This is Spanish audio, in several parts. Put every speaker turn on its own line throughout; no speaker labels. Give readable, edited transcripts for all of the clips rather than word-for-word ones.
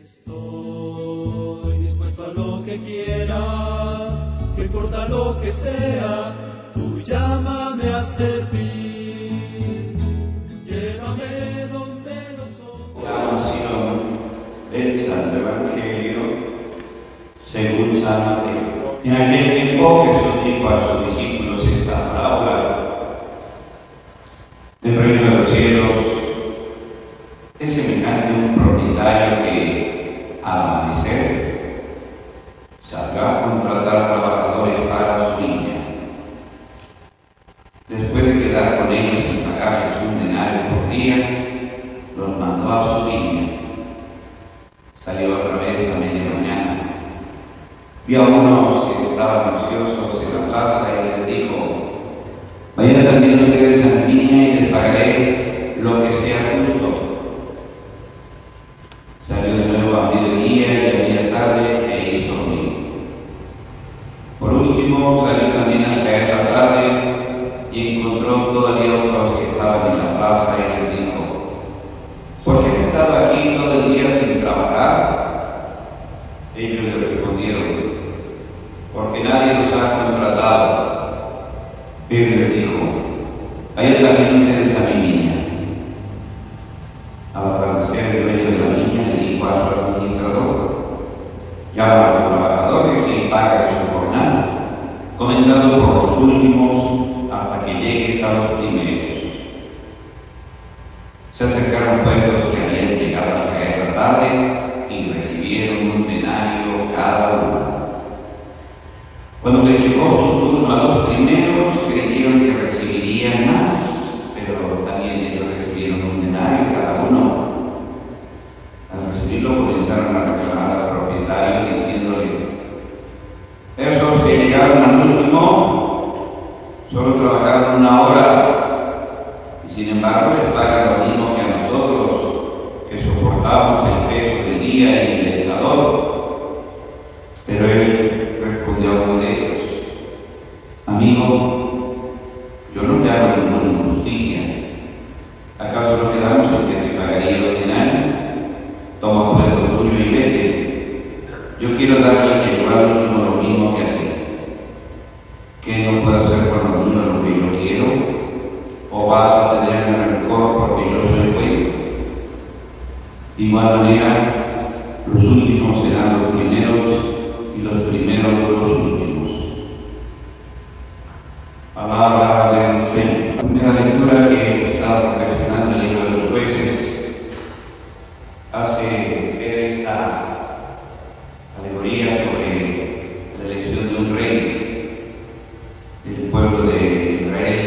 Estoy dispuesto a lo que quieras, no importa lo que sea, tú llámame a servir. Llévame donde los ojos.
La oración del Santo Evangelio según San Mateo. En aquel tiempo Jesús dijo a sus discípulos esta parábola: el reino de los cielos es semejante a un propietario que, al amanecer, salió a contratar trabajadores para su viña. Después de quedar con ellos sin pagarles un denario por día, los mandó a su viña. Salió otra vez a media mañana. Vio a unos que estaban ociosos en la plaza y les dijo: vayan también ustedes a mi viña y les pagaré lo que sea justo. Salió de nuevo a mediodía y a media tarde e hizo lo mismo. Por último, salió también al caer la tarde y encontró todavía otros que estaban en la plaza y les dijo: ¿por qué han estado aquí todo el día sin trabajar? Ellos le respondieron: porque nadie los ha contratado. Él les dijo: vayan también ustedes a mi viña. Al atardecer, el dueño de la viña le dijo a su administrador: llama a los trabajadores y págales su jornada, comenzando por los últimos hasta que llegues a los primeros. Se acercaron pues los que habían llegado al caer la tarde y recibieron un denario cada uno. Cuando les llegó su turno a los primeros, creyeron que recibirían más, pero también ellos recibieron un denario cada uno. Al recibirlo comenzaron a reclamar al propietario diciéndole: esos que llegaron al último solo trabajaron 1 hora y sin embargo les pagan lo mismo que a nosotros, que soportamos el peso del día y del calor. Pero él respondió a uno de ellos: amigo, yo no te hago ninguna injusticia. ¿Acaso no quedamos en que te pagaría el denario? Toma pues lo tuyo y vete. Yo quiero darle al que llegó al último lo mismo que a ti. ¿Qué no puedo hacer con lo mío lo que yo quiero? ¿O vas a tenerme rencor porque yo soy bueno? De igual manera, los últimos serán los primeros y los primeros los últimos. Palabra del Señor. La primera lectura que he estado reflexionando en el libro de los Jueces hace ver esta alegoría sobre la elección de un rey del pueblo de Israel.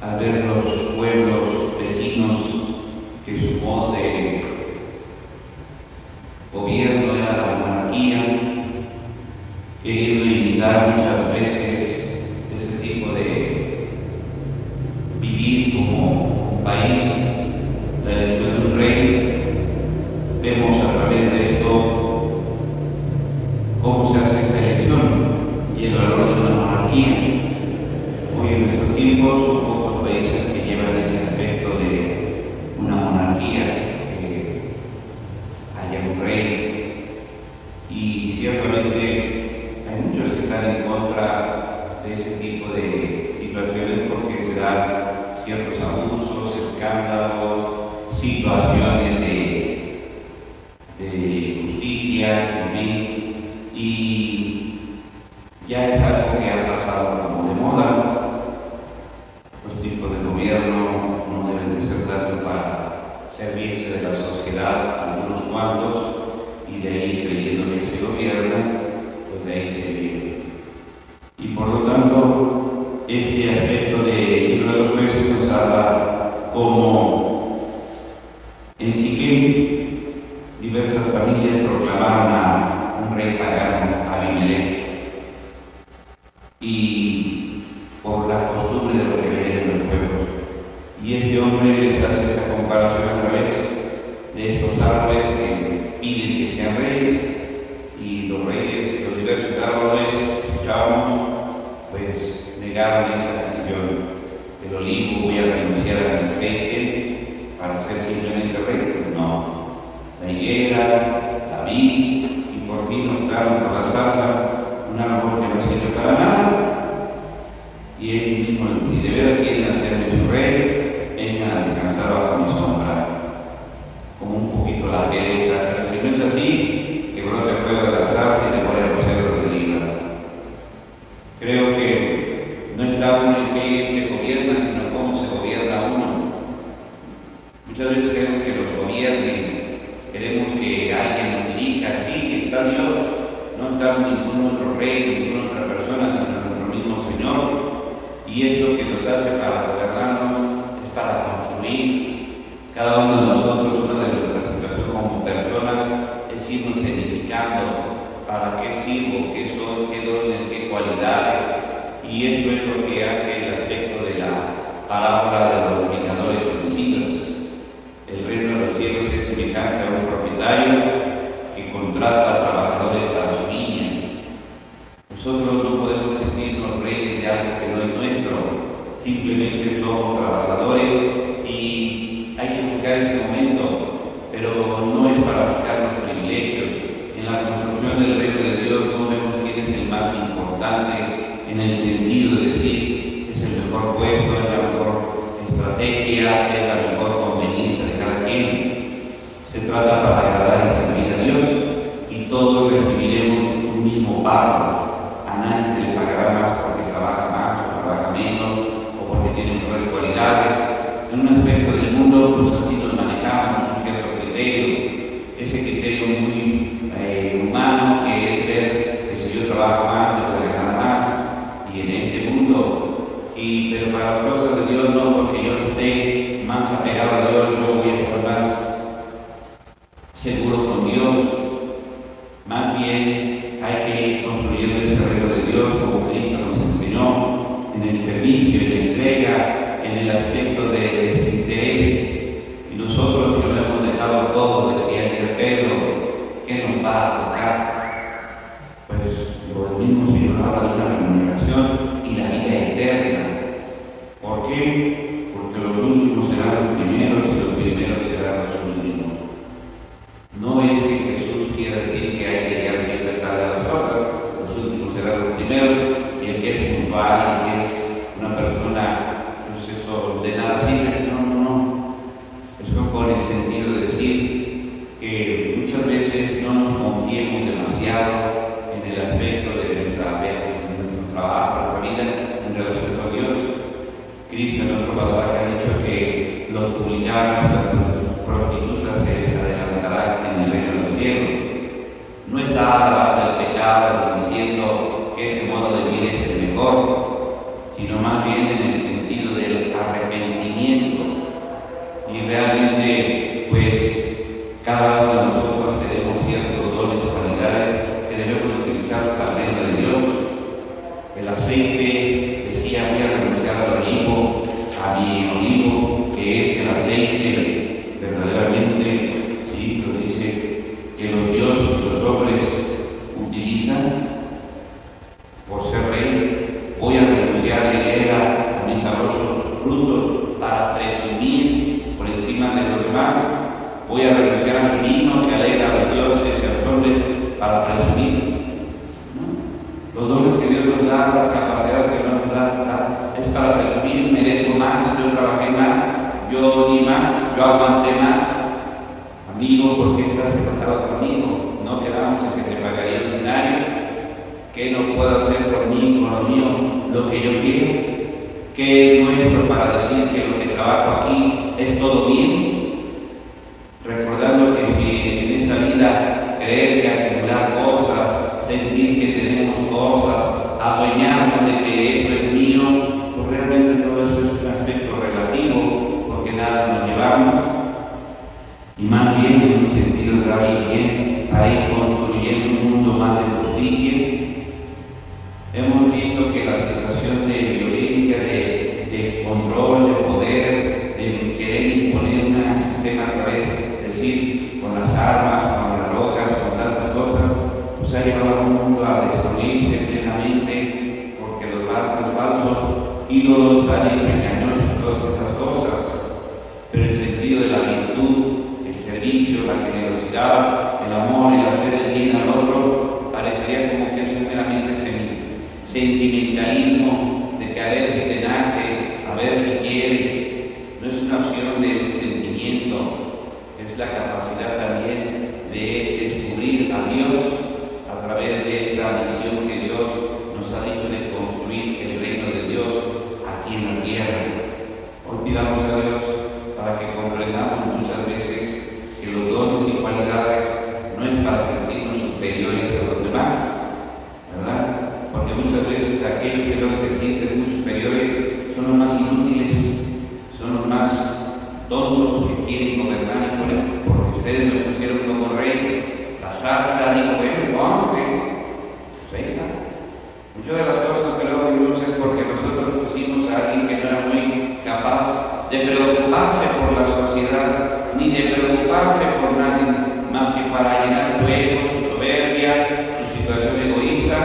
Al ver los pueblos vecinos que su modo de gobierno era la monarquía, queriendo imitar muchas veces ese tipo de vivir como un país, la elección de un rey, vemos a través de esto cómo se hace esa elección y el valor de una monarquía. Hoy en nuestros tiempos son pocos países que llevan ese aspecto de una monarquía, que haya un rey, y ciertamente hay muchos que están en contra de ese tipo de situaciones porque se dan ciertos abusos, escándalos, situaciones de justicia, en fin, y ya es algo que ha pasado como de moda. Los tipos de gobierno no deben de ser tanto para servirse de la sociedad, algunos cuantos, y de ahí creyendo que se gobierna, pues de ahí se vive. Y por lo tanto, este aspecto del libro de los Jueces nos habla como en Siquem diversas familias proclamaron a un rey pagano, Abimelech, y por la costumbre de lo que veían en el pueblo. Y este hombre les hace esa comparación a través de estos árboles que piden que sean reyes, y los reyes, los diversos árboles que escuchamos, pues negaron esa canción. El olivo, voy a renunciar al aceite para ser simplemente rey. No, higuera, la vid, y por fin optaron por la zarza, un árbol que no sirve para nada. Y ellos mismos, si de veras quieren hacerme su rey, vengan a descansar bajo mi sombra, como un poquito la pereza. Pero si no es así, que brote el fuego de la zarza y devore a los cerdos de Líbano. Creo que no está uno en qué te gobierna, sino cómo se gobierna uno. Muchas veces queremos que los gobiernen, queremos que alguien nos dirija. Sí, está Dios, no está ningún otro rey, ninguna otra persona, sino nuestro mismo Señor. Y esto que nos hace para gobernarnos es para construir. Cada uno de nosotros, una de nuestras situaciones como personas, es irnos edificando. ¿Para qué sirvo? ¿Qué soy? ¿Qué dones? ¿Qué cualidades? Y esto es lo que hace el aspecto de la parábola de los dominadores homicidas. El reino de los cielos es semejante a un propietario que contrata a trabajadores para su viña. Nosotros no podemos sentirnos reyes de algo que no es nuestro, simplemente somos trabajadores y hay que buscar ese momento, pero no es para buscar los privilegios. En la construcción del reino de Dios no vemos quién es el más importante en el sentido de decir es el mejor puesto, es la mejor estrategia, es la mejor conveniencia de cada quien. Se trata para agradar y servir a Dios y todos recibiremos un mismo pago. A nadie se le pagará más porque trabaja más o trabaja menos o porque tiene mejores cualidades. En un aspecto del mundo, pues así nos manejamos un cierto criterio, ese criterio muy humano que es ver que si yo trabajo más, me voy a ganar más, y en este mundo, pero para las cosas de Dios no, porque yo esté más apegado a Dios, yo voy a estar más seguro con Dios. Más bien hay que ir construyendo ese reino de Dios como Cristo nos enseñó, en el servicio, en la entrega, en el aspecto de desinterés. Y nosotros que lo hemos dejado todo, decía ayer Pedro, ¿qué nos va a tocar? Pues lo mismo si nos habla de una remuneración y la vida eterna. ¿Por qué? Porque los últimos serán los primeros y los primeros serán los últimos. No es que Jesús quiera decir que hay que llegar siempre tarde a las cosas, los últimos serán los primeros, y el que es puntual, el que es una persona, pues eso, de nada sirve. No. Eso con el sentido de decir que muchas veces no nos confiemos demasiado en el aspecto de nuestra vida, de nuestro trabajo, nuestra vida en relación con Dios. Cristo en otro pasaje ha dicho que los publicanos, las prostitutas se les adelantarán en el reino de los cielos. No está alabando el pecado diciendo que ese modo de vivir es el mejor, sino más bien en el sentido del arrepentimiento. Y realmente, pues, cada uno de nosotros tenemos ciertos dones o cualidades que debemos utilizar para el reino de Dios. El aceite, decía, voy a renunciar al olivo, a mi olivo, que es el aceite verdaderamente, sí, lo dice, que los dioses y los hombres utilizan por ser rey. Voy a renunciar a la higuera, a mis sabrosos frutos, para presumir por encima de los demás. Voy a renunciar al vino que alegra a los dioses y a los hombres para presumir. Los dones que Dios nos da, las capacidades que Dios nos da, es para presumir. Merezco más, yo trabajé más, yo di más, yo aguanté más. Amigo, ¿por qué estás enojado conmigo? ¿No quedamos en que te pagaría el ordinario? ¿Qué no puedo hacer por mí, con lo mío, lo que yo quiero? ¿Qué es nuestro para decir que lo que trabajo aquí es todo bien? Recordando que si en esta vida creer que acumular cosas, sentir que tenemos cosas, adueñarnos de que esto es mío, pues realmente todo eso es un aspecto relativo, porque nada nos llevamos. Y más bien en un sentido de dar bien a ir construyendo un mundo más de justicia. Hemos visto que la situación de violencia, de control, de poder, de querer imponer un sistema a través, es decir, con las armas, con las drogas, con tantas cosas, pues ha llevado al mundo a destruirse plenamente, porque los falsos ídolos han hecho engañosos todas estas cosas. Pero el sentido de la virtud, el servicio, la generosidad, generosidad, el amor, el hacer el bien al otro, parecería como que es meramente sentimentalismo, de que a ver si te nace, a ver si quieres. No es una opción de sentimiento, es la capacidad también de descubrir a Dios a través de esta misión que Dios nos ha dicho de construir el reino de Dios aquí en la tierra. Hoy pidamos a Dios para que comprendamos muchas veces que los dones y cualidades no es para sentirnos superiores a los demás, ¿verdad? Porque muchas veces aquellos que no se sienten muy superiores son los más inútiles, son los más tontos que quieren gobernar, y porque ustedes me pusieron como rey, la zarza dijo, bueno, vamos, pues ahí está. Muchas de las cosas que luego vimos es porque nosotros pusimos a alguien que no era muy capaz de preocuparse por la sociedad, ni de preocuparse por nadie más que para llenar su ego, su soberbia, su situación egoísta.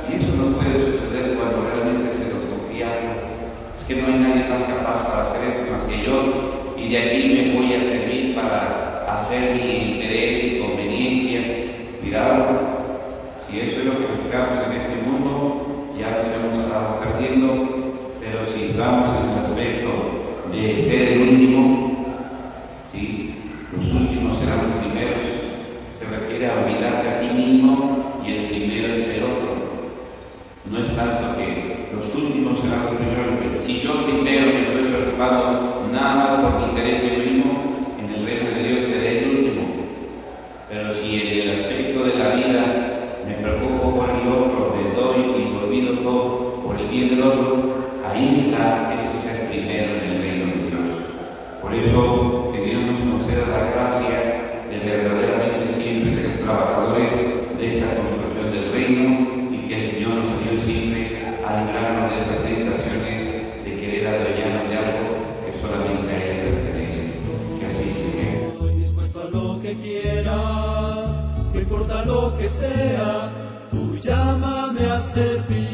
Y eso no puede suceder cuando realmente se nos confía. Es que no hay nadie más capaz para hacer esto más que yo, y de aquí me voy a servir para hacer mi interés, mi conveniencia. Cuidado, si eso es lo que buscamos en este mundo, ya nos hemos estado perdiendo. Pero si estamos en el aspecto de ser el último, ¿sí? Los últimos serán los primeros. Se refiere a olvidarte a ti mismo y el primero es el otro. No es tanto que los últimos serán los primeros. Si yo primero me estoy preocupando nada más por mi interés yo mismo, en el reino de Dios seré el último. Pero si en el aspecto de la vida me preocupo por el otro, le doy y me olvido todo por el bien del otro, ahí está ese ser primero en el reino de Dios. Por eso que Dios nos conceda la gracia de verdaderamente siempre ser trabajadores de esta construcción del reino, y que el Señor nos ayude siempre a librarnos de esas tentaciones de querer adueñarnos de algo que solamente a Él le pertenece. Que así sea.
Estoy dispuesto a lo que quieras, no importa lo que sea, tú llámame a servir.